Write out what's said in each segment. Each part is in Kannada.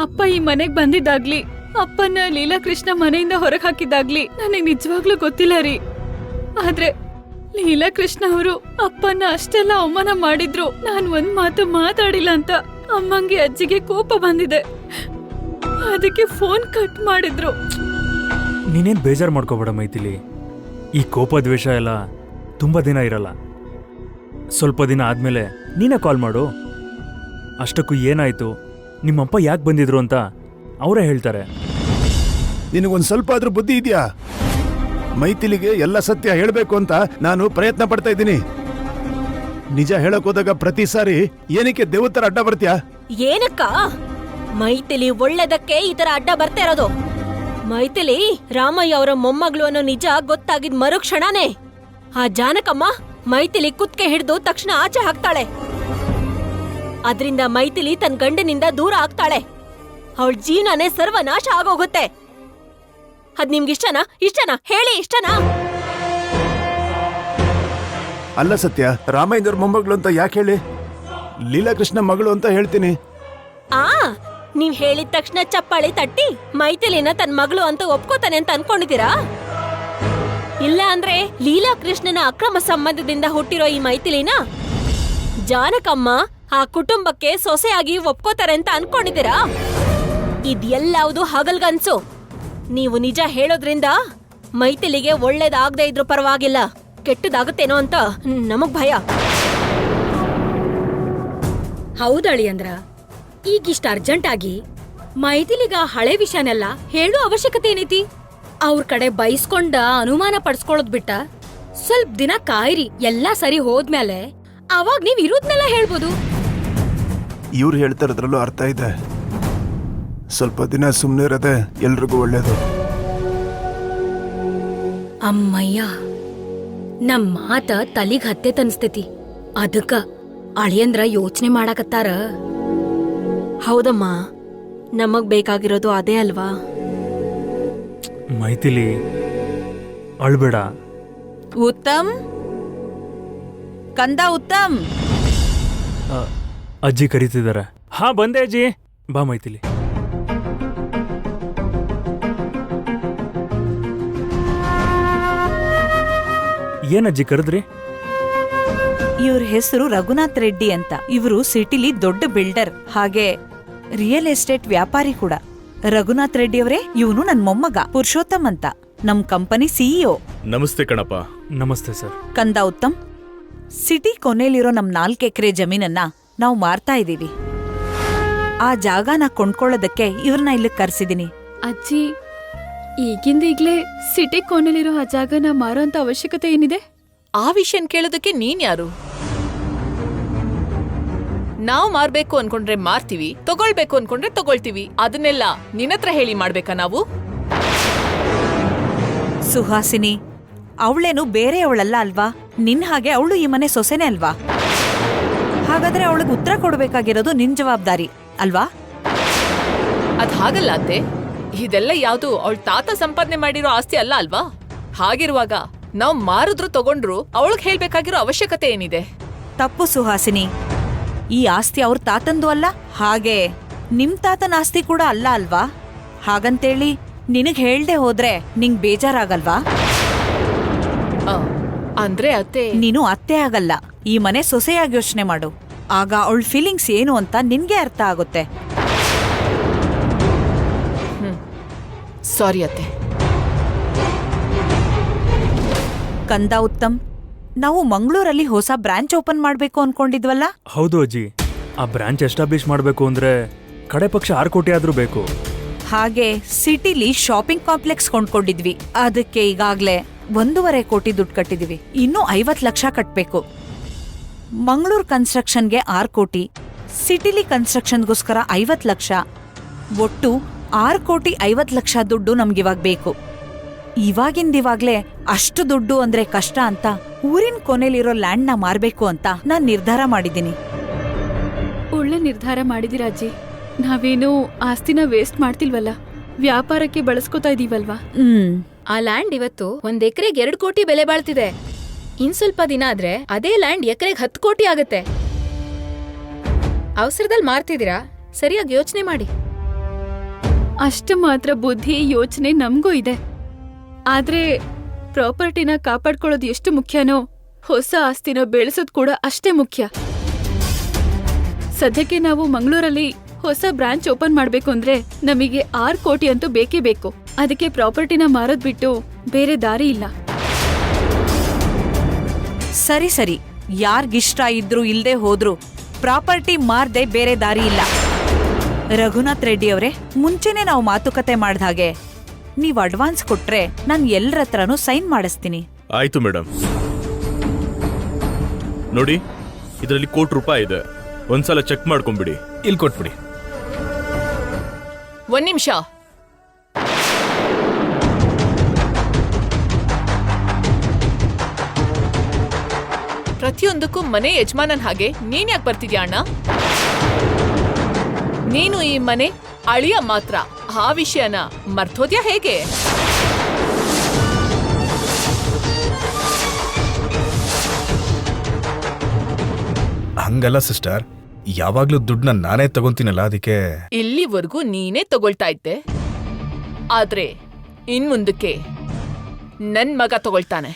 ಅಪ್ಪ ಈ ಮನೆಗ್ ಬಂದಿದ್ದಾಗ್ಲಿ, ಅಪ್ಪನ ಲೀಲಾಕೃಷ್ಣ ಮನೆಯಿಂದ ಹೊರಗೆ ಹಾಕಿದ್ದಾಗ್ಲಿ ನನಗ್ ನಿಜವಾಗ್ಲೂ ಗೊತ್ತಿಲ್ಲ ರೀ. ಆದ್ರೆ ಲೀಲಾಕೃಷ್ಣ ಅವರು ಅಪ್ಪನ ಅಷ್ಟೆಲ್ಲ ಅವಮಾನ ಮಾಡಿದ್ರು, ನಾನ್ ಒಂದ್ ಮಾತು ಮಾತಾಡಿಲ್ಲ ಅಂತ ಅಮ್ಮಂಗೆ ಅಜ್ಜಿಗೆ ಕೋಪ ಬಂದಿದೆ. ಅದಕ್ಕೆ ಫೋನ್ ಕಟ್ ಮಾಡಿದ್ರು. ನೀನೇನ್ ಬೇಜಾರು ಮಾಡ್ಕೋಬೇಡ ಮೈಥಿಲಿ. ಈ ಕೋಪ ದ್ವೇಷ ಎಲ್ಲ ತುಂಬಾ ದಿನ ಇರಲ್ಲ. ಸ್ವಲ್ಪ ದಿನ ಆದ್ಮೇಲೆ ನೀನೇ ಕಾಲ್ ಮಾಡು. ಅಷ್ಟಕ್ಕೂ ಏನಾಯ್ತು, ನಿಮ್ಮಪ್ಪ ಯಾಕೆ ಬಂದಿದ್ರು ಅಂತ ಅವರೇ ಹೇಳ್ತಾರೆ. ನಿನಗೊಂದು ಸ್ವಲ್ಪ ಆದ್ರೂ ಬುದ್ಧಿ ಇದೆಯಾ? ಮೈಥಿಲಿಗೆ ಎಲ್ಲ ಸತ್ಯ ಹೇಳಬೇಕು ಅಂತ ನಾನು ಪ್ರಯತ್ನ ಪಡ್ತಾ ಇದ್ದೀನಿ. ನಿಜ ಹೇಳಕ್ ಹೋದಾಗ ಪ್ರತಿ ಸಾರಿ ಏನಕ್ಕೆ ದೇವತರ ಅಡ್ಡ ಬರ್ತೀಯಾ? ಏನಕ್ಕ ಮೈಥಿಲಿ ಒಳ್ಳೇದಕ್ಕೆ ಈ ತರ ಅಡ್ಡ ಬರ್ತಾ ಇರೋದು? ಮೈಥಿಲಿ ರಾಮಯ್ಯ ಅವರ ಮೊಮ್ಮಗಳು ಅನ್ನೋ ನಿಜ ಗೊತ್ತಾಗಿದ್ ಮರುಕ್ಷಣನೇ ಆ ಜಾನಕಮ್ಮ ಮೈಥಿಲಿ ಕುತ್ಕೆ ಹಿಡಿದು ತಕ್ಷಣ ಆಚೆ ಹಾಕ್ತಾಳೆ. ಅದ್ರಿಂದ ಮೈಥಿಲಿ ತನ್ನ ಗಂಡನಿಂದ ದೂರ ಆಗ್ತಾಳೆ. ಅವಳ ಜೀವನನೇ ಸರ್ವನಾಶ ಆಗೋಗುತ್ತೆ. ಅದ್ ನಿಮ್ಗಿಷ್ಟನಾ? ಇಷ್ಟನಾ ಹೇಳಿ, ಇಷ್ಟನಾ? ಅಲ್ಲ ಸತ್ಯ, ರಾಮಯ್ಯನವ್ರ ಮೊಮ್ಮಗಳು ಅಂತ ಯಾಕೆ ಹೇಳಿ? ಲೀಲಾಕೃಷ್ಣ ಮಗಳು ಅಂತ ಹೇಳ್ತೀನಿ. ಆ ನೀವ್ ಹೇಳಿದ ತಕ್ಷಣ ಚಪ್ಪಾಳಿ ತಟ್ಟಿ ಮೈಥಿಲಿನ ತನ್ ಮಗಳು ಅಂತ ಒಪ್ಕೋತಾನೆ ಅಂತ ಅನ್ಕೊಂಡಿದ್ದೀರಾ? ಇಲ್ಲ ಅಂದ್ರೆ ಲೀಲಾಕೃಷ್ಣನ ಅಕ್ರಮ ಸಂಬಂಧದಿಂದ ಹುಟ್ಟಿರೋ ಈ ಮೈಥಿಲಿನ ಜಾನಕಮ್ಮ ಆ ಕುಟುಂಬಕ್ಕೆ ಸೊಸೆಯಾಗಿ ಒಪ್ಕೋತಾರೆ ಅಂತ ಅನ್ಕೊಂಡಿದ್ದೀರಾ? ಇದೆಲ್ಲವುದು ಹಗಲ್ಗನ್ಸು. ನೀವು ನಿಜ ಹೇಳೋದ್ರಿಂದ ಮೈಥಿಲಿಗೆ ಒಳ್ಳೇದಾಗದೆ ಇದ್ರೂ ಪರವಾಗಿಲ್ಲ, ಕೆಟ್ಟದಾಗತ್ತೇನೋ ಅಂತ ನಮಗ್ ಭಯ. ಹೌದಳಿಯಂದ್ರ, ಈಗಿಷ್ಟ ಅರ್ಜೆಂಟ್ ಆಗಿ ಮೈಥಿಲಿಗ ಹಳೆ ವಿಷಯನೆಲ್ಲ ಹೇಳೋ ಅವಶ್ಯಕತೆ ಏನೈತಿ? ಅವ್ರ ಕಡೆ ಬೈಸ್ಕೊಂಡ ಅನುಮಾನ ಪಡ್ಸ್ಕೊಳ್ಳೋದ್ ಬಿಟ್ಟ ಸ್ವಲ್ಪ ದಿನ ಕಾಯಿರಿ. ಎಲ್ಲಾ ಸರಿ ಹೋದ್ಮೇಲೆ ಅವಾಗ ನೀವ್ ಇರೋದ್ನೆಲ್ಲ ಹೇಳ್ಬೋದು. ಇವ್ರು ಹೇಳ್ತಾರದ್ರಲ್ಲೂ ಅರ್ಥ ಇದೆ. ಸ್ವಲ್ಪ ದಿನ ಸುಮ್ಮನೆ ಇರೋದೆ ಎಲ್ರಿಗೂ ಒಳ್ಳೇದು. ಅಮ್ಮಯ್ಯ, ನಮ್ ಮಾತ ತಲಿಗ್ ಹತ್ತೆ ತನ್ಸ್ತೈತಿ. ಅದಕ್ಕ ಅಳಿಯಂದ್ರ ಯೋಚನೆ ಮಾಡಾಕತ್ತಾರ. ಹೌದಮ್ಮ, ನಮಗ್ ಬೇಕಾಗಿರೋದು ಅದೇ ಅಲ್ವಾ? ಮೈಥಿಲಿ ಅಳ್ಬೇಡ. ಉತ್ತಮ್, ಕಂದ ಉತ್ತಮ್. ಅಜ್ಜಿ ಕರೀತಿದ್ದಾರೆ. ಹಾ ಬಂದೆ ಅಜ್ಜಿ. ಬಾ ಮೈಥಿಲಿ. ಏನಜ್ಜಿ ಕರೆದ್ರಿ? ಇವ್ರ ಹೆಸರು ರಘುನಾಥ್ ರೆಡ್ಡಿ ಅಂತ. ಇವರು ಸಿಟಿಲಿ ದೊಡ್ಡ ಬಿಲ್ಡರ್, ಹಾಗೆ ರಿಯಲ್ ಎಸ್ಟೇಟ್ ವ್ಯಾಪಾರಿ ಕೂಡ. ರಘುನಾಥ್ ರೆಡ್ಡಿ ಅವರೇ, ಇವನು ನನ್ ಮೊಮ್ಮಗ ಪುರುಷೋತ್ತಮ್ ಅಂತ, ನಮ್ ಕಂಪನಿ ಸಿಇಒ. ನಮಸ್ತೆ ಕಣಪ್ಪ. ನಮಸ್ತೆ ಸರ್. ಕಂದ ಉತ್ತಮ್, ಸಿಟಿ ಕೊನೆಲಿರೋ ನಮ್ 4 ಎಕರೆ ಜಮೀನನ್ನ ನಾವು ಮಾರ್ತಾ ಇದೀವಿ. ಆ ಜಾಗನ ಕೊಂಡ್ಕೊಳ್ಳೋದಕ್ಕೆ ಇವ್ರನ್ನ ಇಲ್ಲಿ ಕರ್ಸಿದೀನಿ. ಅಜ್ಜಿ, ಈಗಿಂದೀಗ್ಲೇ ಸಿಟಿ ಕೋಣೆಲಿರೋ ಆ ಜಾಗನ ಮಾರೋಂತ ಅವಶ್ಯಕತೆ ಏನಿದೆ? ಆ ವಿಷಯನ್ ಕೇಳೋದಕ್ಕೆ ನೀನ್ ಯಾರು? ನಾವ್ ಮಾರ್ಬೇಕು ಅನ್ಕೊಂಡ್ರೆ ಮಾರ್ತೀವಿ, ತಗೊಳ್ಬೇಕು ಅನ್ಕೊಂಡ್ರೆ ತಗೊಳ್ತೀವಿ. ಅದನ್ನೆಲ್ಲ ನಿನ್ನತ್ರ ಹೇಳಿ ಮಾಡ್ಬೇಕಾ ನಾವು? ಸುಹಾಸಿನಿ, ಅವಳೇನು ಬೇರೆಯವಳಲ್ಲ ಅಲ್ವಾ? ನಿನ್ ಹಾಗೆ ಅವಳು ಈ ಮನೆ ಸೊಸೆನೆ ಅಲ್ವಾ? ಹಾಗಾದ್ರೆ ಅವಳಿಗೆ ಉತ್ತರ ಕೊಡ್ಬೇಕಾಗಿರೋದು ನಿನ್ ಜವಾಬ್ದಾರಿ ಅಲ್ವಾ? ಅದ್ ಹಾಗಲ್ಲ ಅತ್ತೆ. ಇದೆಲ್ಲ ಯಾವ್ದು ಅವಳ ತಾತ ಸಂಪಾದನೆ ಮಾಡಿರೋ ಆಸ್ತಿ ಅಲ್ಲ ಅಲ್ವಾ? ಹಾಗಿರುವಾಗ ನಾವ್ ಮಾರಿದ್ರು ತಗೊಂಡ್ರು ಅವಳಿಗೆ ಹೇಳ್ಬೇಕಾಗಿರೋ ಅವಶ್ಯಕತೆ ಏನಿದೆ? ತಪ್ಪು ಸುಹಾಸಿನಿ. ಈ ಆಸ್ತಿ ಅವ್ರ ತಾತಂದು ಅಲ್ಲ, ಹಾಗೆ ನಿಮ್ ತಾತನ ಆಸ್ತಿ ಕೂಡ ಅಲ್ಲ ಅಲ್ವಾ? ಹಾಗಂತೇಳಿ ನಿನಗ್ ಹೇಳ್ದೆ ಹೋದ್ರೆ ನಿಂಗ್ ಬೇಜಾರಾಗಲ್ವಾ? ಅಂದ್ರೆ ಅತ್ತೆ, ನೀನು ಅತ್ತೆ ಆಗಲ್ಲ, ಈ ಮನೆ ಸೊಸೆಯಾಗಿ ಯೋಚನೆ ಮಾಡು. ಆಗ ಅವಳ ಫೀಲಿಂಗ್ಸ್ ಏನು ಅಂತ ನಿನ್ಗೆ ಅರ್ಥ ಆಗುತ್ತೆ. ಸಾರಿ ಅತ್ತೆ. ಕಂದ ಉತ್ತಮ್, ನಾವು ಮಂಗಳೂರಲ್ಲಿ ಹೊಸ ಬ್ರಾಂಚ್ ಓಪನ್ ಮಾಡ್ಬೇಕು ಅನ್ಕೊಂಡಿದ್ವಲ್ಲ? ಹೌದು ಅಜ್ಜಿ. ಆ ಬ್ರಾಂಚ್ ಎಸ್ಟಾಬ್ಲಿಷ್ ಮಾಡ್ಬೇಕು ಅಂದ್ರೆ ಕಡೆ ಪಕ್ಷ 6 ಕೋಟಿ ಆದ್ರೂ ಬೇಕು. ಹಾಗೆ ಸಿಟಿಲಿ ಶಾಪಿಂಗ್ ಕಾಂಪ್ಲೆಕ್ಸ್ ಕೊಂಡ್ಕೊಂಡಿದ್ವಿ. ಅದಕ್ಕೆ ಈಗಾಗ್ಲೇ 1.5 ಕೋಟಿ ದುಡ್ಡು ಕಟ್ಟಿದೀವಿ. ಇನ್ನೂ 50 ಲಕ್ಷ ಕಟ್ಬೇಕು. ಮಂಗಳೂರು ಕನ್ಸ್ಟ್ರಕ್ಷನ್ಗೆ 6 ಕೋಟಿ, ಸಿಟಿಲಿ ಕನ್ಸ್ಟ್ರಕ್ಷನ್ಗೋಸ್ಕರ 50 ಲಕ್ಷ, ಒಟ್ಟು 6 ಕೋಟಿ 50 ಲಕ್ಷ ದುಡ್ಡು ನಮ್ಗಿವಾಗ ಬೇಕು. ಇವಾಗಿಂದಿವಾಗ್ಲೇ ಅಷ್ಟು ದುಡ್ಡು ಅಂದ್ರೆ ಕಷ್ಟ ಅಂತ ಊರಿನ ಕೊನೆಲಿರೋ ಲ್ಯಾಂಡ್ನ ಮಾರ್ಬೇಕು ಅಂತ ನಾನ್ ನಿರ್ಧಾರ ಮಾಡಿದ್ದೀನಿ. ಒಳ್ಳೆ ನಿರ್ಧಾರ ಮಾಡಿದಿರ ಅಜ್ಜಿ. ನಾವೇನು ಆಸ್ತಿನ ವೇಸ್ಟ್ ಮಾಡ್ತಿಲ್ವಲ್ಲ, ವ್ಯಾಪಾರಕ್ಕೆ ಬಳಸ್ಕೊತಾ ಇದೀವಲ್ವಾ? ಆ ಲ್ಯಾಂಡ್ ಇವತ್ತು 1 ಎಕರೆಗೆ 2 ಕೋಟಿ ಬೆಲೆ ಬಾಳ್ತಿದೆ. ಇನ್ ಸ್ವಲ್ಪ ದಿನ ಆದ್ರೆ ಅದೇ ಲ್ಯಾಂಡ್ ಎಕರೆಗೆ 10 ಕೋಟಿ ಆಗತ್ತೆ. ಅವಸರದಲ್ಲಿ ಮಾರ್ತಿದ್ದೀರಾ? ಸರಿಯಾಗಿ ಯೋಚನೆ ಮಾಡಿ. ಅಷ್ಟು ಮಾತ್ರ ಬುದ್ಧಿ ಯೋಚನೆ ನಮಗೂ ಇದೆ. ಆದ್ರೆ ಪ್ರಾಪರ್ಟಿನ ಕಾಪಾಡ್ಕೊಳ್ಳೋದು ಎಷ್ಟು ಮುಖ್ಯನೋ ಹೊಸ ಆಸ್ತಿನ ಬೆಳೆಸೋದು ಕೂಡ ಅಷ್ಟೇ ಮುಖ್ಯ. ಸದ್ಯಕ್ಕೆ ನಾವು ಮಂಗಳೂರಲ್ಲಿ ಹೊಸ ಬ್ರಾಂಚ್ ಓಪನ್ ಮಾಡ್ಬೇಕು ಅಂದ್ರೆ ನಮಗೆ 6 ಕೋಟಿ ಅಂತೂ ಬೇಕೇ ಬೇಕು. ಅದಕ್ಕೆ ಪ್ರಾಪರ್ಟಿನ ಮಾರೋದ್ ಬಿಟ್ಟು ಬೇರೆ ದಾರಿ ಇಲ್ಲ. ಸರಿ ಸರಿ, ಯಾರ್ಗಿಷ್ಟ ಇದ್ರು ಇಲ್ದೆ ಹೋದ್ರು ಪ್ರಾಪರ್ಟಿ ಮಾರ್ದೆ ಬೇರೆ ದಾರಿ ಇಲ್ಲ. ರಘುನಾಥ್ ರೆಡ್ಡಿ ಅವರೇ, ಮುಂಚೆನೆ ನಾವು ಮಾತುಕತೆ ಮಾಡ್ದ ಹಾಗೆ ನೀವ್ ಅಡ್ವಾನ್ಸ್ ಕೊಟ್ರೆ ನಾನ್ ಎಲ್ಲರ ಹತ್ರನೂ ಸೈನ್ ಮಾಡಿಸ್ತೀನಿ. ಆಯ್ತು ಮೇಡಮ್. ನೋಡಿ, ಇದರಲ್ಲಿ ₹1,00,00,000 ಇದೆ. ಒಂದ್ಸಲ ಚೆಕ್ ಮಾಡ್ಕೊಂಬಿಡಿ. ಇಲ್ಲಿ ಕೊಟ್ಬಿಡಿ. ಒಂದ್ ನಿಮಿಷ. ಪ್ರತಿಯೊಂದಕ್ಕೂ ಮನೆ ಯಜಮಾನನ್ ಹಾಗೆ ನೀನ್ ಯಾಕೆ ಬರ್ತಿದ್ಯಾ ಅಣ್ಣ? ನೀನು ಈ ಮನೆ ಅಳಿಯ ಮಾತ್ರ. ಆ ವಿಷಯನ ಮರ್ತೋದ್ಯಾ ಹೇಗೆ? ಹಂಗಲ್ಲ ಸಿಸ್ಟರ್, ಯಾವಾಗ್ಲೂ ದುಡ್ಡನ್ನ ನಾನೇ ತಗೊಂತೀನಲ್ಲ, ಅದಕ್ಕೆ. ಇಲ್ಲಿವರೆಗೂ ನೀನೇ ತಗೊಳ್ತಾ ಇದ್ದೆ, ಆದ್ರೆ ಇನ್ ಮುಂದಕ್ಕೆ ನನ್ ಮಗ ತಗೊಳ್ತಾನೆ.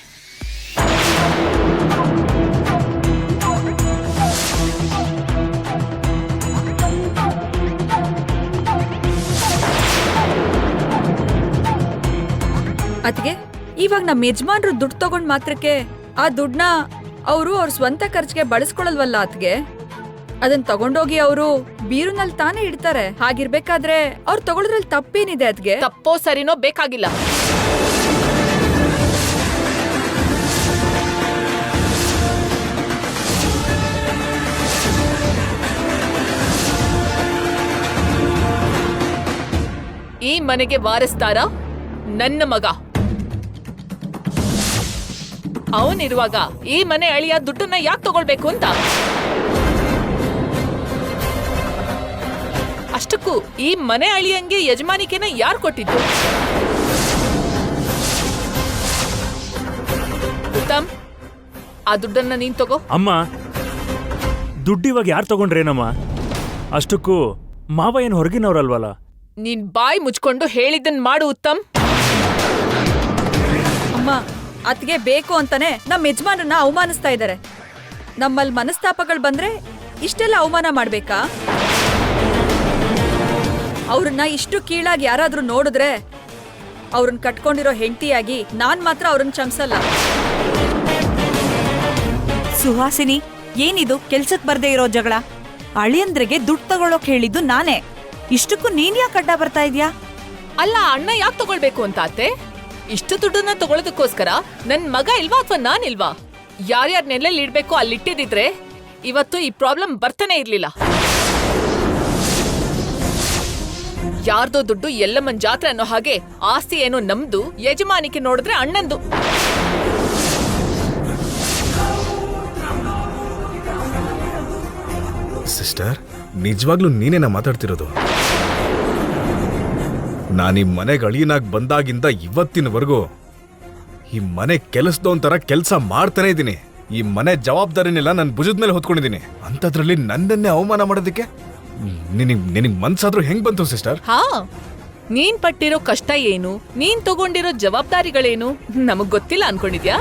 ಅದ್ಗೆ ಇವಾಗ ನಮ್ಮ ಯಜಮಾನ್ರು ದುಡ್ಡು ತಗೊಂಡ್ ಮಾತ್ರಕ್ಕೆ ಆ ದುಡ್ಡನ್ನ ಅವರು ಅವ್ರ ಸ್ವಂತ ಖರ್ಚಿಗೆ ಬಳಸ್ಕೊಳಲ್ವಲ್ಲ ಅದ್ಗೆ. ಅದನ್ನ ತಗೊಂಡೋಗಿ ಅವರು ಬೀರುನಲ್ಲಿ ತಾನೇ ಇಡ್ತಾರೆ. ಹಾಗಿರ್ಬೇಕಾದ್ರೆ ಅವ್ರು ತಗೊಳ್ಳೋದ್ರಲ್ಲಿ ತಪ್ಪೇನಿದೆ ಅದ್ಗೆ? ತಪ್ಪೋ ಸರಿನೋ ಬೇಕಾಗಿಲ್ಲ. ಈ ಮನೆಗೆ ವಾರಸ್ದಾರ ನನ್ನ ಮಗ. ಅವನಿರುವಾಗ ಈ ಮನೆ ಅಳಿಯ ದುಡ್ಡನ್ನ ಯಾಕೆ ತಗೊಳ್ಬೇಕು ಅಂತ. ಅಷ್ಟಕ್ಕೂ ಈ ಮನೆ ಅಳಿಯಂಗೆ ಯಜಮಾನಿಕೆನ ಯಾರು ಕೊಟ್ಟಿದ್ದು? ಉತ್ತಮ್, ಆ ದುಡ್ಡನ್ನ ನೀನ್ ತಗೋ. ಅಮ್ಮ, ದುಡ್ಡು ಇವಾಗ ಯಾರು ತಗೊಂಡ್ರೇನಮ್ಮ? ಅಷ್ಟಕ್ಕೂ ಮಾವ ಏನು ಹೊರಗಿನವ್ರಲ್ವಲ್ಲ. ನೀನ್ ಬಾಯಿ ಮುಚ್ಕೊಂಡು ಹೇಳಿದ್ದನ್ ಮಾಡು ಉತ್ತಮ್. ಅಮ್ಮ, ಅದ್ಗೆ ಬೇಕು ಅಂತಾನೆ ನಮ್ಮ ಯಜಮಾನರನ್ನ ಅವಮಾನಿಸ್ತಾ ಇದ್ದಾರೆ. ನಮ್ಮಲ್ಲಿ ಮನಸ್ತಾಪಗಳು ಬಂದ್ರೆ ಇಷ್ಟೆಲ್ಲ ಅವಮಾನ ಮಾಡ್ಬೇಕಾ? ಅವ್ರನ್ನ ಇಷ್ಟು ಕೀಳಾಗಿ ಯಾರಾದ್ರೂ ನೋಡಿದ್ರೆ ಅವ್ರನ್ನ ಕಟ್ಕೊಂಡಿರೋ ಹೆಂಡತಿಯಾಗಿ ನಾನ್ ಮಾತ್ರ ಅವ್ರನ್ನ ಕ್ಷಮಿಸಲ್ಲ. ಸುಹಾಸಿನಿ, ಏನಿದು ಕೆಲ್ಸಕ್ ಬರ್ದೇ ಇರೋ ಜಗಳ? ಅಳಿಯಂದ್ರಿಗೆ ದುಡ್ಡು ತಗೊಳಕ್ ಹೇಳಿದ್ದು ನಾನೇ. ಇಷ್ಟಕ್ಕೂ ನೀನ್ ಯಾಕೆ ಅಡ್ಡ ಬರ್ತಾ ಇದ್ಯಾ? ಅಲ್ಲ, ಅಣ್ಣ ಯಾಕೆ ತಗೊಳ್ಬೇಕು ಅಂತ ಅತ್ತೆ? ಇಷ್ಟು ದುಡ್ಡನ್ನ ತಗೊಳ್ಳೋದಕ್ಕೋಸ್ಕರ ನನ್ ಮಗ ಇಲ್ವಾ ಅಥವಾ ನಾನಿಲ್ವಾ? ಯಾರ್ಯಾರ ನೆಲೆಯಲ್ಲಿ ಇಡ್ಬೇಕು ಅಲ್ಲಿಟ್ಟಿದ್ರೆ ಇವತ್ತು ಈ ಪ್ರಾಬ್ಲಮ್ ಬರ್ತಾನೆ ಇರ್ಲಿಲ್ಲ. ಯಾರ್ದೋ ದುಡ್ಡು ಎಲ್ಲಮ್ಮನ್ ಜಾತ್ರೆ ಅನ್ನೋ ಹಾಗೆ ಆಸ್ತಿ ಏನೋ ನಮ್ದು, ಯಜಮಾನಿಕೆ ನೋಡಿದ್ರೆ ಅಣ್ಣಂದು. ಸಿಸ್ಟರ್, ನಿಜವಾಗ್ಲೂ ನೀನೇನ ಮಾತಾಡ್ತಿರೋದು? ನಾನು ಈ ಮನೆಗೆ ಅಳಿಯನಾಗಿ ಬಂದಾಗಿಂದ ಇವತ್ತಿನವರೆಗೂ ಈ ಮನೆ ಕೆಲಸದೊಂಥರ ಕೆಲಸ ಮಾಡ್ತಾನೆ ಇದ್ದೀನಿ. ಈ ಮನೆ ಜವಾಬ್ದಾರಿನೆಲ್ಲ ನನ್ನ ಭುಜದ ಮೇಲೆ ಹೊತ್ಕೊಂಡಿದ್ದೀನಿ. ಅಂಥದ್ರಲ್ಲಿ ನನ್ನನ್ನೇ ಅವಮಾನ ಮಾಡೋದಕ್ಕೆ ನಿನಗೆ ಮನ್ಸಾದ್ರೂ ಹೆಂಗ್ ಬಂತು ಸಿಸ್ಟರ್? ಹಾ, ನೀನ್ ಪಟ್ಟಿರೋ ಕಷ್ಟ ಏನು, ನೀನ್ ತಗೊಂಡಿರೋ ಜವಾಬ್ದಾರಿಗಳೇನು ನಮಗ್ ಗೊತ್ತಿಲ್ಲ ಅನ್ಕೊಂಡಿದ್ಯಾ?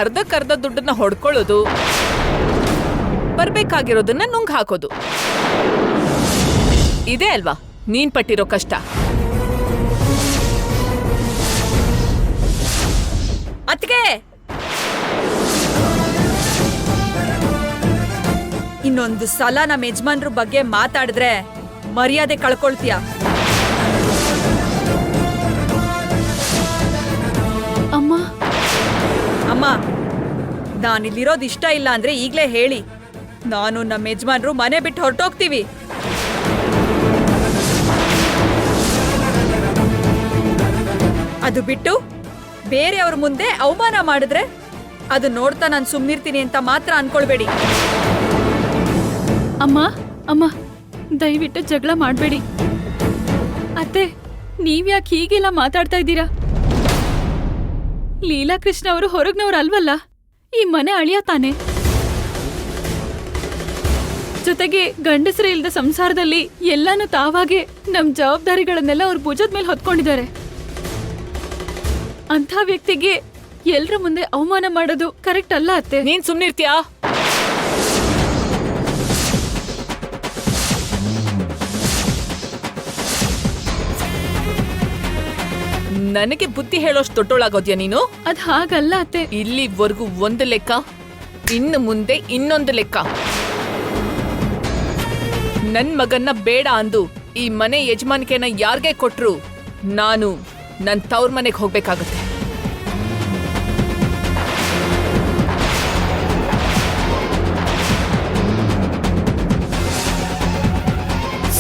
ಅರ್ಧಕ್ಕರ್ಧ ದುಡ್ಡನ್ನ ಹೊಡ್ಕೊಳ್ಳೋದು, ಬರ್ಬೇಕಾಗಿರೋದನ್ನ ನುಂಗ್ ಹಾಕೋದು, ಇದೇ ಅಲ್ವಾ ನೀನ್ ಪಟ್ಟಿರೋ ಕಷ್ಟ? ಅತ್ಗೆ, ಇನ್ನೊಂದು ಸಲ ನಮ್ಮ ಯಜಮಾನ್ರ ಬಗ್ಗೆ ಮಾತಾಡಿದ್ರೆ ಮರ್ಯಾದೆ ಕಳ್ಕೊಳ್ತೀಯ. ಅಮ್ಮ, ಅಮ್ಮ, ನಾನಿಲ್ಲಿರೋದು ಇಷ್ಟ ಇಲ್ಲ ಅಂದ್ರೆ ಈಗ್ಲೇ ಹೇಳಿ. ನಾನು ನಮ್ಮ ಯಜಮಾನ್ರು ಮನೆ ಬಿಟ್ಟು ಹೊರಟೋಗ್ತೀವಿ. ಅದು ಬಿಟ್ಟು ಬೇರೆಯವ್ರ ಮುಂದೆ ಅವಮಾನ ಮಾಡಿದ್ರೆ ಅದು ನೋಡ್ತಾ ನಾನು ಸುಮ್ನಿರ್ತೀನಿ ಅಂತ ಮಾತ್ರ ಅನ್ಕೊಳ್ಬೇಡಿ. ಅಮ್ಮ, ಅಮ್ಮ, ದಯವಿಟ್ಟು ಜಗಳ ಮಾಡ್ಬೇಡಿ. ಅತ್ತೆ, ನೀವ್ಯಾಕೆ ಹೀಗೆಲ್ಲ ಮಾತಾಡ್ತಾ ಇದ್ದೀರಾ? ಲೀಲಾಕೃಷ್ಣ ಅವರು ಹೊರಗ್ನವ್ರು ಅಲ್ವಲ್ಲ, ಈ ಮನೆ ಅಳಿಯ ತಾನೆ. ಜೊತೆಗೆ ಗಂಡಸರೇ ಇಲ್ದ ಸಂಸಾರದಲ್ಲಿ ಎಲ್ಲಾನು ತಾವಾಗೆ ನಮ್ ಜವಾಬ್ದಾರಿಗಳನ್ನೆಲ್ಲ ಅವ್ರ ಭುಜದ ಮೇಲೆ ಹೊತ್ಕೊಂಡಿದ್ದಾರೆ. ಅಂಥ ವ್ಯಕ್ತಿಗೆ ಎಲ್ರ ಮುಂದೆ ಅವಮಾನ ಮಾಡೋದು ಕರೆಕ್ಟ್ ಅಲ್ಲ ಅತ್ತೆ. ನೀನ್ ಸುಮ್ನಿರ್ತೀಯಾ? ನನಗೆ ಬುದ್ಧಿ ಹೇಳೋಷ್ಟು ದೊಡ್ಡೋಳಾಗೋದ್ಯಾ ನೀನು? ಅದ್ ಹಾಗಲ್ಲ ಅತ್ತೆ. ಇಲ್ಲಿವರೆಗೂ ಒಂದು ಲೆಕ್ಕ, ಇನ್ನು ಮುಂದೆ ಇನ್ನೊಂದು ಲೆಕ್ಕ. ನನ್ ಮಗನ್ನ ಬೇಡ ಅಂದು ಈ ಮನೆ ಯಜಮಾನಿಕೆನ ಯಾರ್ಗೆ ಕೊಟ್ರು ನಾನು ನನ್ ತವ್ರ ಮನೆಗೆ ಹೋಗ್ಬೇಕಾಗತ್ತೆ.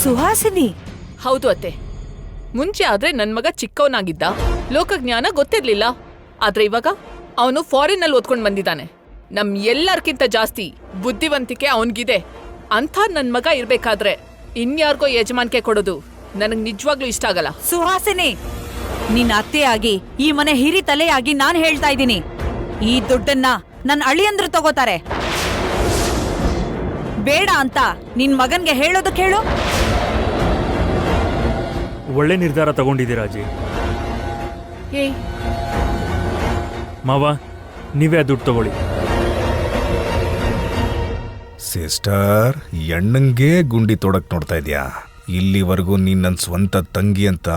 ಸುಹಾಸಿನಿ, ಹೌದು ಅತ್ತೆ. ಮುಂಚೆ ಆದ್ರೆ ನನ್ ಮಗ ಚಿಕ್ಕವನಾಗಿದ್ದ, ಲೋಕಜ್ಞಾನ ಗೊತ್ತಿರ್ಲಿಲ್ಲ. ಆದ್ರೆ ಇವಾಗ ಅವನು ಫಾರಿನ್ ಅಲ್ಲಿ ಓದ್ಕೊಂಡ್ ಬಂದಿದ್ದಾನೆ. ನಮ್ ಎಲ್ಲರ್ಕಿಂತ ಜಾಸ್ತಿ ಬುದ್ಧಿವಂತಿಕೆ ಅವನ್ಗಿದೆ. ಅಂಥ ನನ್ ಮಗ ಇರ್ಬೇಕಾದ್ರೆ ಇನ್ಯಾರ್ಗೋ ಯಜಮಾನ್ಕೆ ಕೊಡೋದು ನನಗ್ ನಿಜವಾಗ್ಲೂ ಇಷ್ಟ ಆಗಲ್ಲ. ಸುಹಾಸಿನಿ, ನಿನ್ನ ಅತ್ತೆಯಾಗಿ ಈ ಮನೆ ಹಿರಿ ತಲೆಯಾಗಿ ನಾನ್ ಹೇಳ್ತಾ ಇದ್ದೀನಿ, ಈ ದುಡ್ಡನ್ನ ನನ್ನ ಅಳಿಯಂದ್ರು ತಗೋತಾರೆ. ಬೇಡ ಅಂತ ನಿನ್ ಮಗನ್ಗೆ ಹೇಳೋದು ಕೇಳು. ಒಳ್ಳೆ ನಿರ್ಧಾರ ತಗೊಂಡಿದ್ದೀರಾ ಅಜ್ಜಿ. ಏಯ್ ಮಾವ, ನೀವೇ ಆ ದುಡ್ಡು ತಗೊಳ್ಳಿ. ಸಿಸ್ಟರ್, ಎಣ್ಣಂಗೆ ಗುಂಡಿ ತೋಡಕ್ ನೋಡ್ತಾ ಇದ್ಯಾ? ಇಲ್ಲಿವರೆಗೂ ನೀನ್ ನನ್ ಸ್ವಂತ ತಂಗಿ ಅಂತ,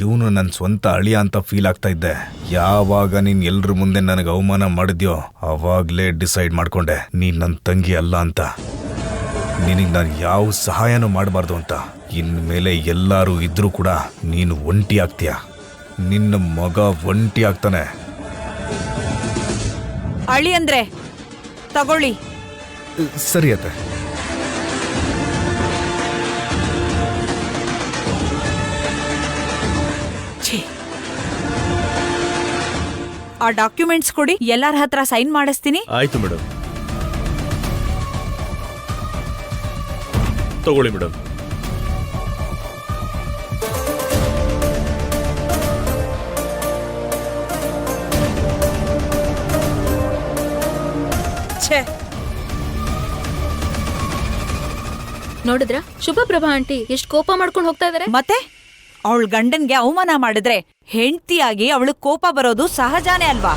ಇವನು ನನ್ ಸ್ವಂತ ಅಳಿಯ ಅಂತ ಫೀಲ್ ಆಗ್ತಾ ಇದ್ದೆ. ಯಾವಾಗ ನೀನ್ ಎಲ್ರ ಮುಂದೆ ನನಗೆ ಅವಮಾನ ಮಾಡಿದ್ಯೋ ಅವಾಗ್ಲೇ ಡಿಸೈಡ್ ಮಾಡ್ಕೊಂಡೆ ನೀನ್ ನನ್ ತಂಗಿ ಅಲ್ಲ ಅಂತ. ನಿನಗ್ ನಾನು ಯಾವ ಸಹಾಯನೂ ಮಾಡಬಾರ್ದು ಅಂತ. ಇನ್ಮೇಲೆ ಎಲ್ಲಾರು ಇದ್ರೂ ಕೂಡ ನೀನು ಒಂಟಿ ಆಗ್ತೀಯ. ನಿನ್ನ ಮಗ ಒಂಟಿ ಆಗ್ತಾನೆ. ಅಳಿಯಂದ್ರೆ ತಗೊಳ್ಳಿ. ಸರಿ ಅತ್ತೆ. ಆ ಡಾಕ್ಯುಮೆಂಟ್ಸ್ ಕೊಡಿ, ಎಲ್ಲರ ಹತ್ರ ಸೈನ್ ಮಾಡಿಸ್ತೀನಿ. ಆಯ್ತು ಮೇಡಮ್. ತಗೊಳ್ಳಿ ಮೇಡಮ್. ನೋಡಿದ್ರ ಶುಭಪ್ರಭಾ ಆಂಟಿ ಎಷ್ಟ್ ಕೋಪ ಮಾಡ್ಕೊಂಡು ಹೋಗ್ತಾ ಇದಾರೆ. ಮತ್ತೆ ಅವಳ ಗಂಡನ್ಗೆ ಅವಮಾನ ಮಾಡಿದ್ರೆ ಹೆಂಡ್ತಿಯಾಗಿ ಅವಳು ಕೋಪ ಬರೋದು ಸಹಜಾನೇ ಅಲ್ವಾ?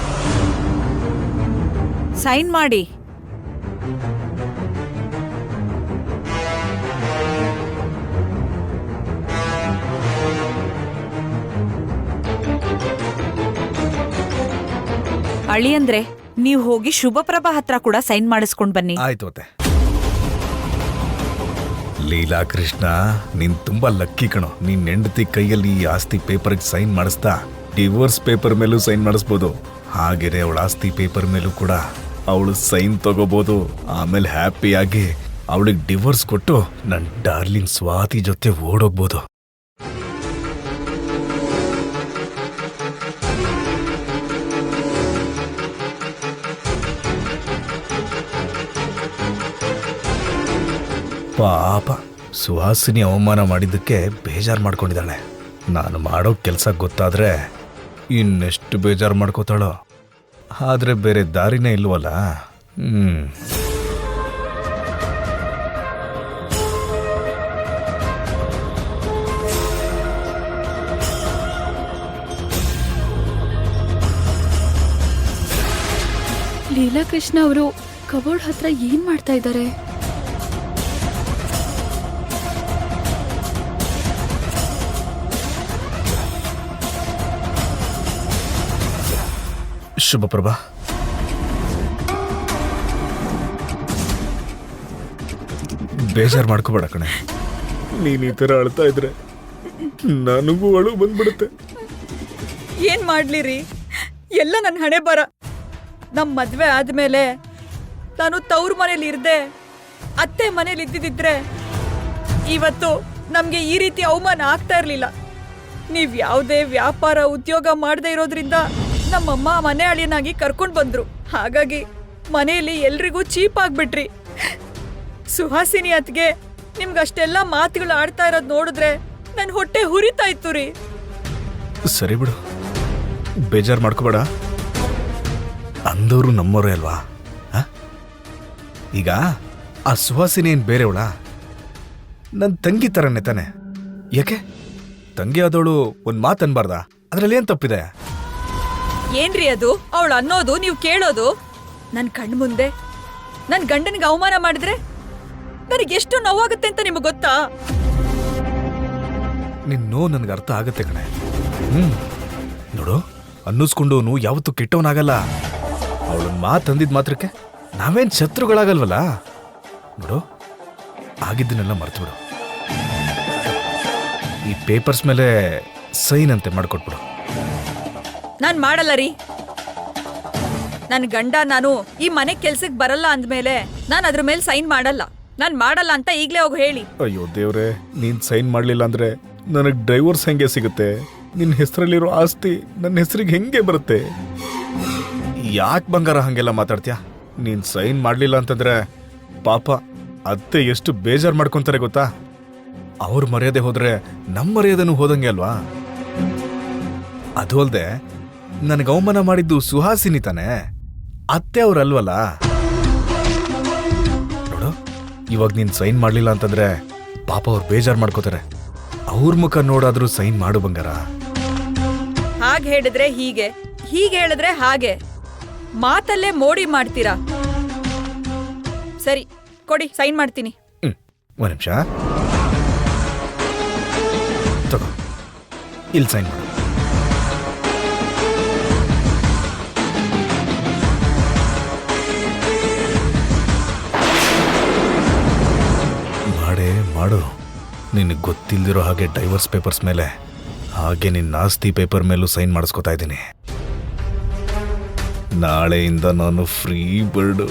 ಸೈನ್ ಮಾಡಿ. ಅಳಿಯಂದ್ರೆ ನೀವು ಹೋಗಿ ಶುಭಪ್ರಭಾ ಹತ್ರ ಕೂಡ ಸೈನ್ ಮಾಡಿಸ್ಕೊಂಡ್ ಬನ್ನಿ. ಆಯ್ತು ಅತ್ತೆ. ಲೀಲಾ ಕೃಷ್ಣ, ನೀನ್ ತುಂಬಾ ಲಕ್ಕಿ ಕಣೋ. ನೀನ್ ಹೆಂಡತಿ ಕೈಯಲ್ಲಿ ಈ ಆಸ್ತಿ ಪೇಪರ್ಗೆ ಸೈನ್ ಮಾಡಿಸ್ತಾ ಡಿವೋರ್ಸ್ ಪೇಪರ್ ಮೇಲೂ ಸೈನ್ ಮಾಡಿಸ್ಬೋದು. ಹಾಗೇನೆ ಅವಳ ಆಸ್ತಿ ಪೇಪರ್ ಮೇಲೂ ಕೂಡ ಅವಳು ಸೈನ್ ತಗೋಬಹುದು. ಆಮೇಲೆ ಹ್ಯಾಪಿಯಾಗಿ ಅವಳಿಗೆ ಡಿವೋರ್ಸ್ ಕೊಟ್ಟು ನನ್ ಡಾರ್ಲಿಂಗ್ ಸ್ವಾತಿ ಜೊತೆ ಓಡೋಗ್ಬೋದು. ಪಾಪ ಸುಹಾಸಿನಿ ಅವಮಾನ ಮಾಡಿದ್ದಕ್ಕೆ ಬೇಜಾರು ಮಾಡ್ಕೊಂಡಿದ್ದಾಳೆ. ನಾನು ಮಾಡೋ ಕೆಲಸ ಗೊತ್ತಾದ್ರೆ ಇನ್ನೆಷ್ಟು ಬೇಜಾರು ಮಾಡ್ಕೋತಾಳೋ. ಆದ್ರೆ ಬೇರೆ ದಾರಿನೇ ಇಲ್ವಲ್ಲ. ಲೀಲಾ ಕೃಷ್ಣ ಅವರು ಕಬೋರ್ಡ್ ಹತ್ರ ಏನ್ ಮಾಡ್ತಾ ಇದ್ದಾರೆ? ಶುಭಪ್ರಭಾ, ಬೇಜಾರು ಮಾಡ್ಕೋಬೇಡ ಕಣೆ. ನೀನ್ ಈ ತರ ಅಳ್ತಾ ಇದ್ರೆ ನನಗೂ ಅಳು ಬಂದ್ಬಿಡುತ್ತೆ. ಏನ್ ಮಾಡ್ಲಿರಿ, ಎಲ್ಲ ನನ್ನ ಹಣೆ ಬರ. ನಮ್ ಮದ್ವೆ ಆದ್ಮೇಲೆ ನಾನು ತವ್ರ ಮನೇಲಿ ಇರ್ದೆ ಅತ್ತೆ ಮನೇಲಿ ಇದ್ದಿದ್ರೆ ಇವತ್ತು ನಮ್ಗೆ ಈ ರೀತಿ ಅವಮಾನ ಆಗ್ತಾ ಇರ್ಲಿಲ್ಲ. ನೀವ್ ಯಾವುದೇ ವ್ಯಾಪಾರ ಉದ್ಯೋಗ ಮಾಡದೇ ಇರೋದ್ರಿಂದ ನಮ್ಮಮ್ಮ ಮನೆ ಅಳಿಯನಾಗಿ ಕರ್ಕೊಂಡ್ ಬಂದ್ರು. ಹಾಗಾಗಿ ಮನೆಯಲ್ಲಿ ಎಲ್ರಿಗೂ ಚೀಪ್ ಆಗ್ಬಿಟ್ರಿ. ಸುಹಾಸಿನಿ ಅತ್ಗೆ ನಿಮ್ಗಷ್ಟೆಲ್ಲ ಮಾತುಗಳು ಆಡ್ತಾ ಇರೋದ್ ನೋಡಿದ್ರೆ ನನ್ ಹೊಟ್ಟೆ ಹುರಿತಾ ಇತ್ತು ರೀ. ಸರಿ ಬಿಡು, ಬೇಜಾರು ಮಾಡ್ಕೋಬೇಡ. ಅಂದವರು ನಮ್ಮವರೇ ಅಲ್ವಾ? ಈಗ ಆ ಸುಹಾಸಿನಿ ಏನ್ ಬೇರೆವಳ? ನನ್ನ ತಂಗಿ ಥರನೇ ತಾನೆ. ಯಾಕೆ ತಂಗಿ ಆದವಳು ಒಂದ್ ಮಾತು ಅನ್ಬಾರ್ದ? ಅದ್ರಲ್ಲಿ ಏನ್ ತಪ್ಪಿದೆ? ಏನ್ರಿ ಅದು ಅವಳು ಅನ್ನೋದು ನೀವು ಕೇಳೋದು? ನನ್ ಕಣ್ ಮುಂದೆ ನನ್ ಗಂಡನಿಗೆ ಅವಮಾನ ಮಾಡಿದ್ರೆ ನನಗೆ ಎಷ್ಟು ನೋವಾಗುತ್ತೆ ಅಂತ ನಿಮಗೆ ಗೊತ್ತಾ? ನಿನ್ ನೋವು ನನ್ಗೆ ಅರ್ಥ ಆಗತ್ತೆ ಕಣೆ. ನೋಡು, ಅನ್ನಿಸ್ಕೊಂಡವನು ಯಾವತ್ತೂ ಕೆಟ್ಟವನಾಗಲ್ಲ. ಅವಳನ್ನ ಮಾತಂದಿದ್ ಮಾತ್ರಕ್ಕೆ ನಾವೇನ್ ಶತ್ರುಗಳಾಗಲ್ವಲ್ಲ. ನೋಡು, ಆಗಿದ್ದನ್ನೆಲ್ಲ ಮರ್ತು ಬಿಡು. ಈ ಪೇಪರ್ಸ್ ಮೇಲೆ ಸೈನ್ ಅಂತೆ ಮಾಡ್ಕೊಟ್ಬಿಡು. ನಾನ್ ಮಾಡಲ್ಲ ರೀ. ನನ್ ಗಂಡ ನಾನು ಈ ಮನೆ ಕೆಲ್ಸಕ್ಕೆ ಬರಲ್ಲ ಅಂದ್ಮೇಲೆ ನಾನು ಅದ್ರ ಮೇಲೆ ಸೈನ್ ಮಾಡಲ್ಲ. ನಾನ್ ಮಾಡಲ್ಲ ಅಂತ ಈಗ್ಲೇ ಹೋಗಿ ಹೇಳಿ. ಅಯ್ಯೋ ದೇವ್ರೆ, ನೀನ್ ಸೈನ್ ಮಾಡ್ಲಿಲ್ಲ ಅಂದ್ರೆ ನನಗ್ ಡ್ರೈವರ್ಸ್ ಹೆಂಗೆ ಸಿಗುತ್ತೆ? ನಿನ್ ಹೆಸರಲ್ಲಿರೋ ಆಸ್ತಿ ನನ್ನ ಹೆಸರಿಗೆ ಹೆಂಗೆ ಬರುತ್ತೆ? ಯಾಕೆ ಬಂಗಾರ ಹಂಗೆಲ್ಲ ಮಾತಾಡ್ತೀಯ? ನೀನ್ ಸೈನ್ ಮಾಡ್ಲಿಲ್ಲ ಅಂತಂದ್ರೆ ಪಾಪ ಅತ್ತೆ ಎಷ್ಟು ಬೇಜಾರ್ ಮಾಡ್ಕೊಂತಾರೆ ಗೊತ್ತಾ? ಅವ್ರ ಮರ್ಯಾದೆ ಹೋದ್ರೆ ನಮ್ಮ ಮರ್ಯಾದೆನೂ ಹೋದಂಗೆ ಅಲ್ವಾ? ಅದು ಅಲ್ದೆ ನನಗೆ ಅವಮಾನ ಮಾಡಿದ್ದು ಸುಹಾಸಿನಿ ತಾನೆ, ಅತ್ತೆ ಅವ್ರಲ್ವಲ್ಲ. ನೋಡು, ಇವಾಗ ನೀನ್ ಸೈನ್ ಮಾಡ್ಲಿಲ್ಲ ಅಂತಂದ್ರೆ ಪಾಪ ಅವ್ರು ಬೇಜಾರ್ ಮಾಡ್ಕೋತಾರೆ. ಅವ್ರ ಮುಖ ನೋಡಾದ್ರೂ ಸೈನ್ ಮಾಡು ಬಂಗಾರ. ಹಾಗೆ ಹೇಳಿದ್ರೆ ಹೀಗೆ, ಹೀಗೆ ಹೇಳಿದ್ರೆ ಹಾಗೆ, ಮಾತಲ್ಲೇ ಮೋಡಿ ಮಾಡ್ತೀರಾ. ಸರಿ ಕೊಡಿ, ಸೈನ್ ಮಾಡ್ತೀನಿ. ಒಂದ್ ನಿಮಿಷ ತಗೋ, ಇಲ್ಲಿ ಸೈನ್ ಮಾಡು. ಮಾಡೇ ಮಾಡು. ನಿನಗೆ ಗೊತ್ತಿಲ್ದಿರೋ ಹಾಗೆ ಡೈವರ್ಸ್ ಪೇಪರ್ಸ್ ಮೇಲೆ, ಹಾಗೆ ನಿನ್ನ ಆಸ್ತಿ ಪೇಪರ್ ಮೇಲೂ ಸೈನ್ ಮಾಡಿಸ್ಕೊತಾ ಇದ್ದೀನಿ. ನಾಳೆಯಿಂದ ನಾನು ಫ್ರೀ ಬರ್ಡು.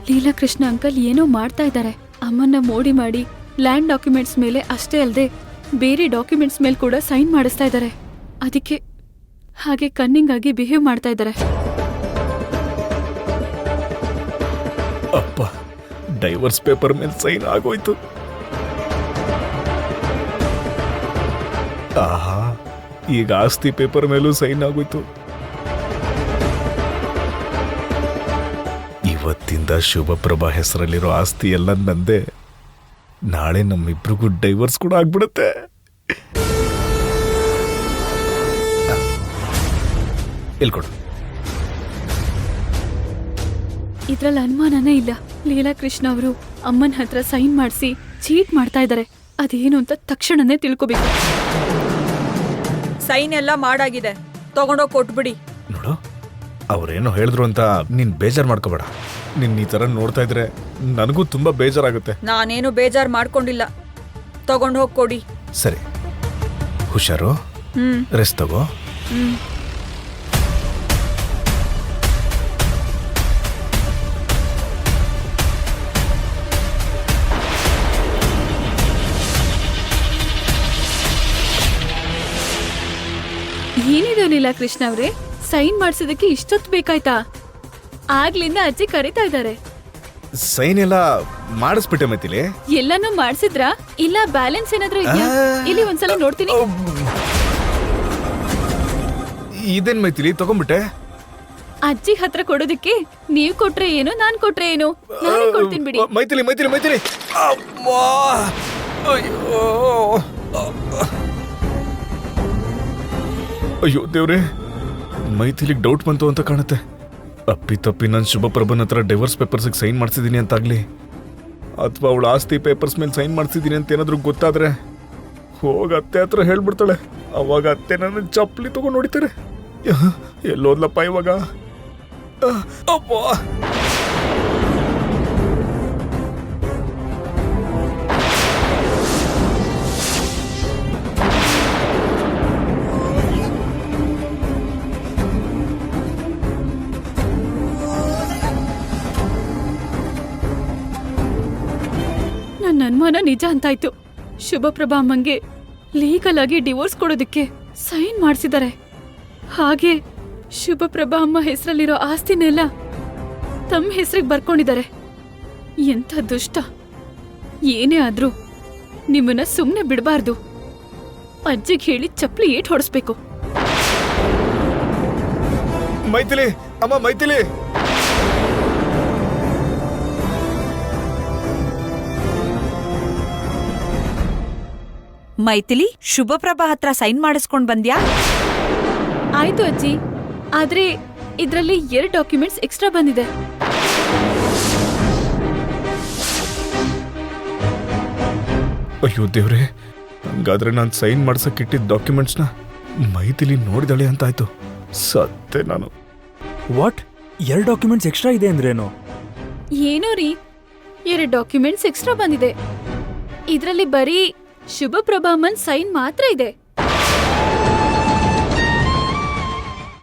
ಲೀಲಾಕೃಷ್ಣ ಅಂಕಲ್ ಏನೋ ಮಾಡ್ತಾ ಇದ್ದಾರೆ. ಅಮ್ಮನ್ನ ಮೋಡಿ ಮಾಡಿ ಲ್ಯಾಂಡ್ ಡಾಕ್ಯುಮೆಂಟ್ಸ್ ಮೇಲೆ ಅಷ್ಟೇ ಅಲ್ಲದೆ ಬೇರೆ ಡಾಕ್ಯುಮೆಂಟ್ಸ್ ಮೇಲೆ ಕೂಡ ಸೈನ್ ಮಾಡಿಸ್ತಾ ಇದ್ದಾರೆ. ಅದಕ್ಕೆ ಹಾಗೆ ಕನ್ನಿಂಗ್ ಆಗಿ ಬಿಹೇವ್ ಮಾಡ್ತಾ ಇದ್ದಾರೆ. ಅಪ್ಪ, ಡೈವರ್ಸ್ ಪೇಪರ್ ಮೇಲೆ ಸೈನ್ ಆಗೋಯ್ತು. ಆಹಾ, ಈಗ ಆಸ್ತಿ ಪೇಪರ್ ಮೇಲೂ ಸೈನ್ ಆಗೋಯ್ತು. ಇವತ್ತಿಂದ ಶುಭಪ್ರಭಾ ಹೆಸರಲ್ಲಿರೋ ಆಸ್ತಿ ಎಲ್ಲ ನಂದೇ. ನಾಳೆ ನಮ್ಮಿಬ್ರಿಗೂ ಡೈವರ್ಸ್ ಕೂಡ ಆಗ್ಬಿಡುತ್ತೆ. ಇಲ್ಕೊಡು. ಇದ್ರಲ್ಲಿ ಅನುಮಾನನೇ ಇಲ್ಲ. ಲೀಲಾಕೃಷ್ಣ ಅವರು ಅಮ್ಮನ ಹತ್ರ ಸೈನ್ ಮಾಡಿಸಿ ಚೀಟ್ ಮಾಡ್ತಾ ಇದ್ದಾರೆ. ಅದೇನು ಅಂತ ತಕ್ಷಣನೇ ತಿಳ್ಕೊಬೇಕು. ಸೈನ್ ಎಲ್ಲ ಮಾಡಾಗಿದೆ, ತಗೊಂಡೋಗಿ ಕೊಟ್ಬಿಡಿ. ನೋಡು, ಅವ್ರೇನೋ ಹೇಳಿದ್ರು ಅಂತ ನೀನ್ ಬೇಜಾರ್ ಮಾಡ್ಕೋಬೇಡ. ನಿನ್ ಈ ತರ ನೋಡ್ತಾ ಇದ್ರೆ ನನಗೂ ತುಂಬಾ ಬೇಜಾರಾಗುತ್ತೆ. ನಾನೇನು ಬೇಜಾರ್ ಮಾಡ್ಕೊಂಡಿಲ್ಲ, ತಗೊಂಡು ಹೋಗಿ ಕೊಡಿ. ಸರಿ, ಹುಷಾರು, ರೆಸ್ಟ್ ತಗೋ. ಏನಿದೆ ಲೀಲಾಕೃಷ್ಣ ಅವ್ರೆ, ಸೈನ್ ಮಾಡಿಸೋದಕ್ಕೆ ಇಷ್ಟೊತ್ತು ಬೇಕಾಯ್ತಾ? ಆಗ್ಲಿಂದ ಅಜ್ಜಿ ಕರೀತಾ ಇದ್ದಾರೆ. ಸೈನ್ ಎಲ್ಲ ಮಾಡಿಸ್ಬಿಟ್ಟೆ ಮೈತಿಲಿ. ಎಲ್ಲಾನು ಮಾಡ್ಸಿದ್ರಾ? ಇಲ್ಲ ಬ್ಯಾಲೆನ್ಸ್ ಏನಾದ್ರೂ ಇದೆಯಾ? ಇಲ್ಲಿ ಒಂದ್ಸಲ ನೋಡ್ತೀನಿ. ಇದೇನ್ ಮೈತಿಲಿ, ತಗೊಂಡ್ಬಿಟ್ಟೆ? ಅಜ್ಜಿ ಹತ್ರ ಕೊಡೋದಕ್ಕೆ ನೀವ್ ಕೊಟ್ರೆ ಏನು, ನಾನ್ ಕೊಟ್ರೆ ಏನು? ನಾನೇ ಕೊಡ್ತೀನಿ ಬಿಡಿ. ಮೈತಿಲಿ ಮೈತಿಲಿ ಮೈತಿಲಿ. ಅಯ್ಯೋ ದೇವ್ರೆ, ಮೈಥಿಲಿಗೆ ಡೌಟ್ ಬಂತು ಅಂತ ಕಾಣುತ್ತೆ. ಅಪ್ಪಿ ತಪ್ಪಿ ನಾನು ಶುಭಪ್ರಭನ್ ಹತ್ರ ಡೈವರ್ಸ್ ಪೇಪರ್ಸ್ಗೆ ಸೈನ್ ಮಾಡ್ಸಿದ್ದೀನಿ ಅಂತಾಗ್ಲಿ, ಅಥವಾ ಅವಳು ಆಸ್ತಿ ಪೇಪರ್ಸ್ ಮೇಲೆ ಸೈನ್ ಮಾಡ್ಸಿದ್ದೀನಿ ಅಂತ ಏನಾದ್ರೂ ಗೊತ್ತಾದ್ರೆ ಹೋಗ ಅತ್ತೆ ಹತ್ರ ಹೇಳ್ಬಿಡ್ತಾಳೆ. ಅವಾಗ ಅತ್ತೆ ನನ್ನ ಚಪ್ಪಲಿ ತಗೊಂಡು ನೋಡಿತಾರೆ. ಎಲ್ಲೋದ್ಲಪ್ಪ ಇವಾಗ? ಅಪ್ಪ, ನನ್ನ ಅನುಮಾನ ನಿಜ ಅಂತಾಯ್ತು. ಶುಭಪ್ರಭಾ ಅಮ್ಮಂಗೆ ಲೀಗಲ್ ಆಗಿ ಡಿವೋರ್ಸ್ ಕೊಡೋದಕ್ಕೆ ಸೈನ್ ಮಾಡಿಸಿದ್ದಾರೆ. ಹಾಗೆ ಶುಭಪ್ರಭಾ ಅಮ್ಮ ಹೆಸರಲ್ಲಿರೋ ಆಸ್ತಿನೆಲ್ಲ ತಮ್ಮ ಹೆಸರಿಗೆ ಬರ್ಕೊಂಡಿದ್ದಾರೆ. ಎಂಥ ದುಷ್ಟ! ಏನೇ ಆದ್ರೂ ನಿಮ್ಮನ್ನ ಸುಮ್ಮನೆ ಬಿಡಬಾರ್ದು. ಅಜ್ಜಿಗೆ ಹೇಳಿ ಚಪ್ಪಲಿ ಏಟ್ ಹೊಡಿಸ್ಬೇಕು. ಮೈಥಿಲಿ, ಅಮ್ಮ ಮೈಥಿಲಿ. ಮೈಥಿಲಿ, ಶುಭಪ್ರಭಾ ಹತ್ರ ಸೈನ್ ಮಾಡಿಸ್ಕೊಂಡ್ ಬಂದ್ಯಾ? ಆಯ್ತು ಅಜ್ಜಿ, ಆದ್ರೆ ಇದ್ರಲ್ಲಿ 2 ಡಾಕ್ಯುಮೆಂಟ್ಸ್ ಎಕ್ಸ್ಟ್ರಾ ಬಂದಿದೆ. ಅಯ್ಯೋ ದೇವ್ರೆ, ಹಂಗಾದ್ರೆ ನಾನು ಸೈನ್ ಮಾಡ್ಸಕ್ ಇಟ್ಟಿದ್ದ ಡಾಕ್ಯುಮೆಂಟ್ಸ್ನ ಮೈಥಿಲಿ ನೋಡಿದಳೆ ಅಂತಾಯ್ತು. ಸತ್ತೆ ನಾನು. ವಾಟ್? 2 ಡಾಕ್ಯುಮೆಂಟ್ಸ್ ಎಕ್ಸ್ಟ್ರಾ ಇದೆ ಅಂದ್ರೇನು? ಏನೋ ರೀ, 2 ಡಾಕ್ಯುಮೆಂಟ್ಸ್ ಎಕ್ಸ್ಟ್ರಾ ಬಂದಿದೆ. ಇದ್ರಲ್ಲಿ ಬರೀ ಶುಭಪ್ರಭಾಮನ್ ಸೈನ್ ಮಾತ್ರ ಇದೆ.